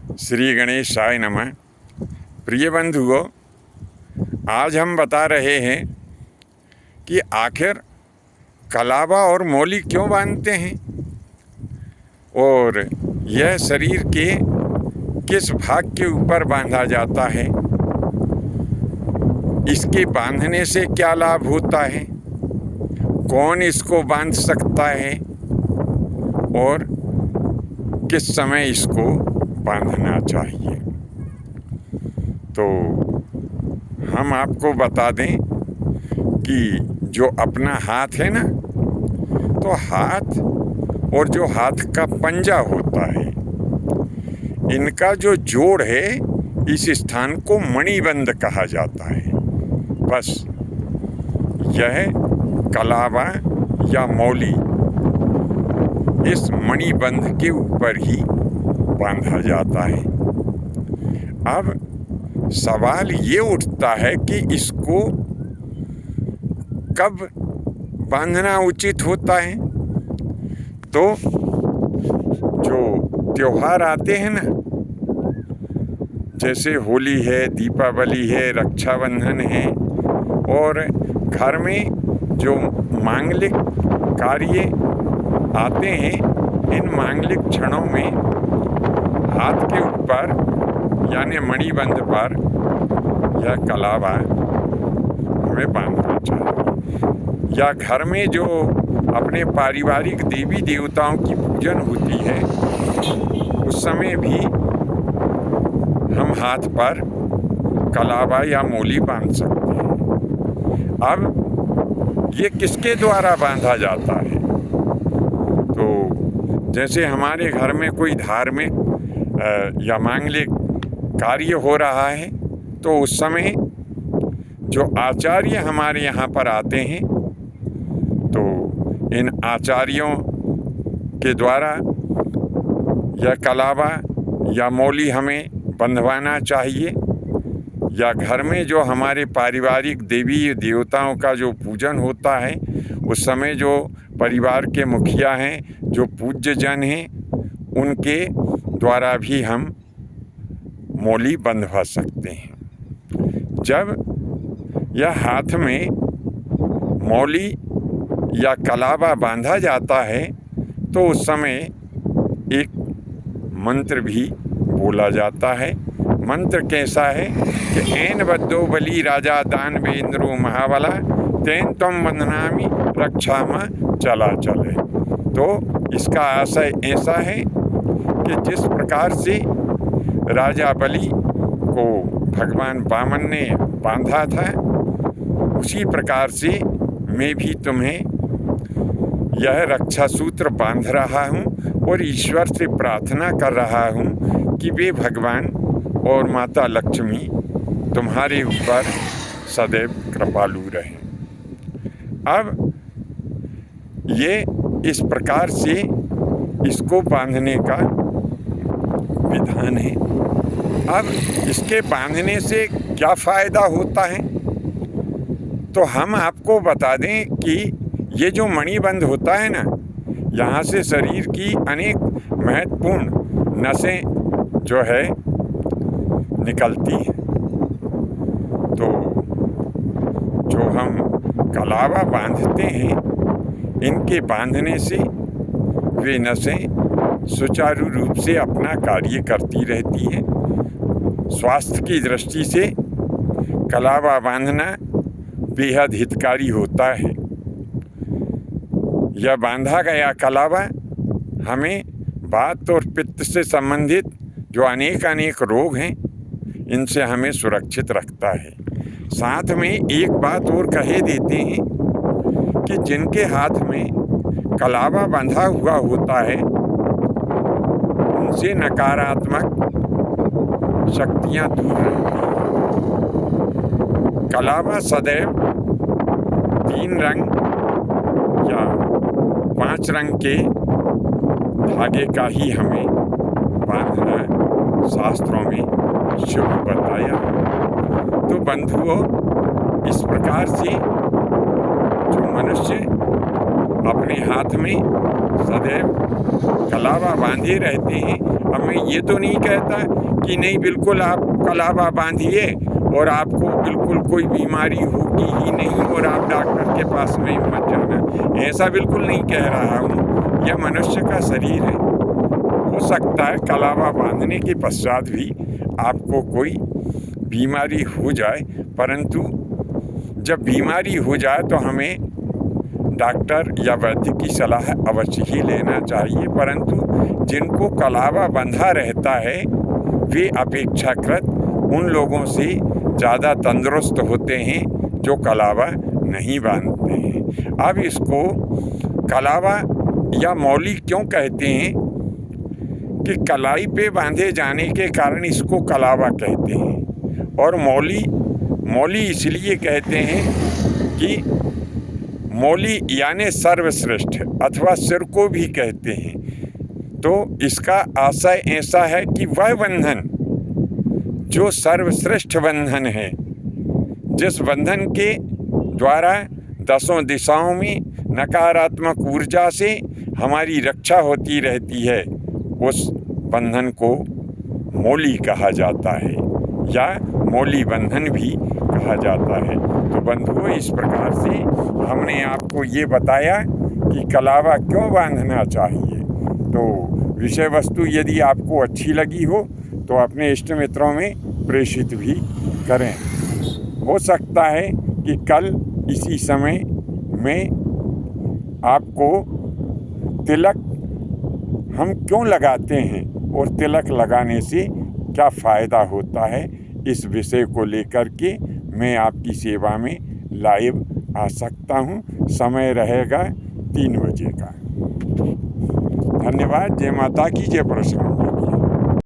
श्री गणेशाय नमः। प्रिय बंधुओं, आज हम बता रहे हैं कि आखिर कलावा और मौली क्यों बांधते हैं और यह शरीर के किस भाग के ऊपर बांधा जाता है, इसके बांधने से क्या लाभ होता है, कौन इसको बांध सकता है और किस समय इसको बांधना चाहिए। तो हम आपको बता दें कि जो अपना हाथ है ना, तो हाथ और जो हाथ का पंजा होता है, इनका जो जोड़ है, इस स्थान को मणिबंध कहा जाता है। बस यह कलावा या मौली इस मणिबंध के ऊपर ही बांधा जाता है। अब सवाल ये उठता है कि इसको कब बांधना उचित होता है। तो जो त्योहार आते हैं ना, जैसे होली है, दीपावली है, रक्षाबंधन है, और घर में जो मांगलिक कार्य आते हैं, इन मांगलिक क्षणों में हाथ के ऊपर यानी मणिबंध पर यह कलावा हमें बांधना चाहिए। या घर में जो अपने पारिवारिक देवी देवताओं की पूजन होती है, उस समय भी हम हाथ पर कलावा या मौली बांध सकते हैं। अब ये किसके द्वारा बांधा जाता है? तो जैसे हमारे घर में कोई धार्मिक या मांगलिक कार्य हो रहा है, तो उस समय जो आचार्य हमारे यहाँ पर आते हैं, तो इन आचार्यों के द्वारा यह कलावा या मौली हमें बंधवाना चाहिए। या घर में जो हमारे पारिवारिक देवी देवताओं का जो पूजन होता है, उस समय जो परिवार के मुखिया हैं, जो पूज्य जन हैं, उनके द्वारा भी हम मौली बंधवा सकते हैं। जब यह हाथ में मौली या कलावा बांधा जाता है, तो उस समय एक मंत्र भी बोला जाता है। मंत्र कैसा है कि ऐन बद्धो बली राजा दानवेंद्रो महाबला तेन तम बंधनामि रक्षामा चला चले। तो इसका आशय ऐसा है कि जिस प्रकार से राजा बलि को भगवान वामन ने बांधा था, उसी प्रकार से मैं भी तुम्हें यह रक्षा सूत्र बांध रहा हूँ और ईश्वर से प्रार्थना कर रहा हूँ कि वे भगवान और माता लक्ष्मी तुम्हारे ऊपर सदैव कृपालु रहें। अब ये इस प्रकार से इसको बांधने का विधान है। अब इसके बांधने से क्या फ़ायदा होता है, तो हम आपको बता दें कि ये जो मणिबंध होता है ना, यहाँ से शरीर की अनेक महत्वपूर्ण नसें जो है निकलती हैं। तो जो हम कलावा बांधते हैं, इनके बांधने से वे नसें सुचारू रूप से अपना कार्य करती रहती हैं। स्वास्थ्य की दृष्टि से कलावा बांधना बेहद हितकारी होता है। यह बांधा गया कलावा हमें वात और पित्त से संबंधित जो अनेक रोग हैं, इनसे हमें सुरक्षित रखता है। साथ में एक बात और कहे देते हैं कि जिनके हाथ में कलावा बंधा हुआ होता है, उनसे नकारात्मक शक्तियाँ दूर रहती हैं। कलावा सदैव 3 रंग या 5 रंग के धागे का ही हमें बांधना शास्त्रों में शुभ बताया। तो बंधुओं, इस प्रकार से जो मनुष्य अपने हाथ में सदैव कलावा बांधे रहते हैं। अब मैं ये तो नहीं कहता कि नहीं बिल्कुल आप कलावा बांधिए और आपको बिल्कुल कोई बीमारी होगी ही नहीं और आप डॉक्टर के पास में मत जाना, ऐसा बिल्कुल नहीं कह रहा हूँ। यह मनुष्य का शरीर है, हो सकता है कलावा बांधने के पश्चात भी आपको कोई बीमारी हो जाए, परंतु जब बीमारी हो जाए तो हमें डॉक्टर या वैद्य की सलाह अवश्य ही लेना चाहिए। परंतु जिनको कलावा बंधा रहता है वे अपेक्षाकृत उन लोगों से ज़्यादा तंदुरुस्त होते हैं जो कलावा नहीं बांधते हैं। अब इसको कलावा या मौली क्यों कहते हैं कि कलाई पे बांधे जाने के कारण इसको कलावा कहते हैं, और मौली इसलिए कहते हैं कि मौली यानी सर्वश्रेष्ठ अथवा सिर को भी कहते हैं। तो इसका आशय ऐसा है कि वह बंधन जो सर्वश्रेष्ठ बंधन है, जिस बंधन के द्वारा दसों दिशाओं में नकारात्मक ऊर्जा से हमारी रक्षा होती रहती है, उस बंधन को मौली कहा जाता है या मौली बंधन भी कहा जाता है। तो बंधुओं, इस प्रकार से हमने आपको ये बताया कि कलावा क्यों बांधना चाहिए। तो विषय वस्तु यदि आपको अच्छी लगी हो तो अपने इष्ट मित्रों में प्रेषित भी करें। हो सकता है कि कल इसी समय में आपको तिलक हम क्यों लगाते हैं और तिलक लगाने से क्या फ़ायदा होता है, इस विषय को लेकर के मैं आपकी सेवा में लाइव आ सकता हूँ। समय रहेगा 3 बजे का। धन्यवाद। जय माता की, जय परशुराम।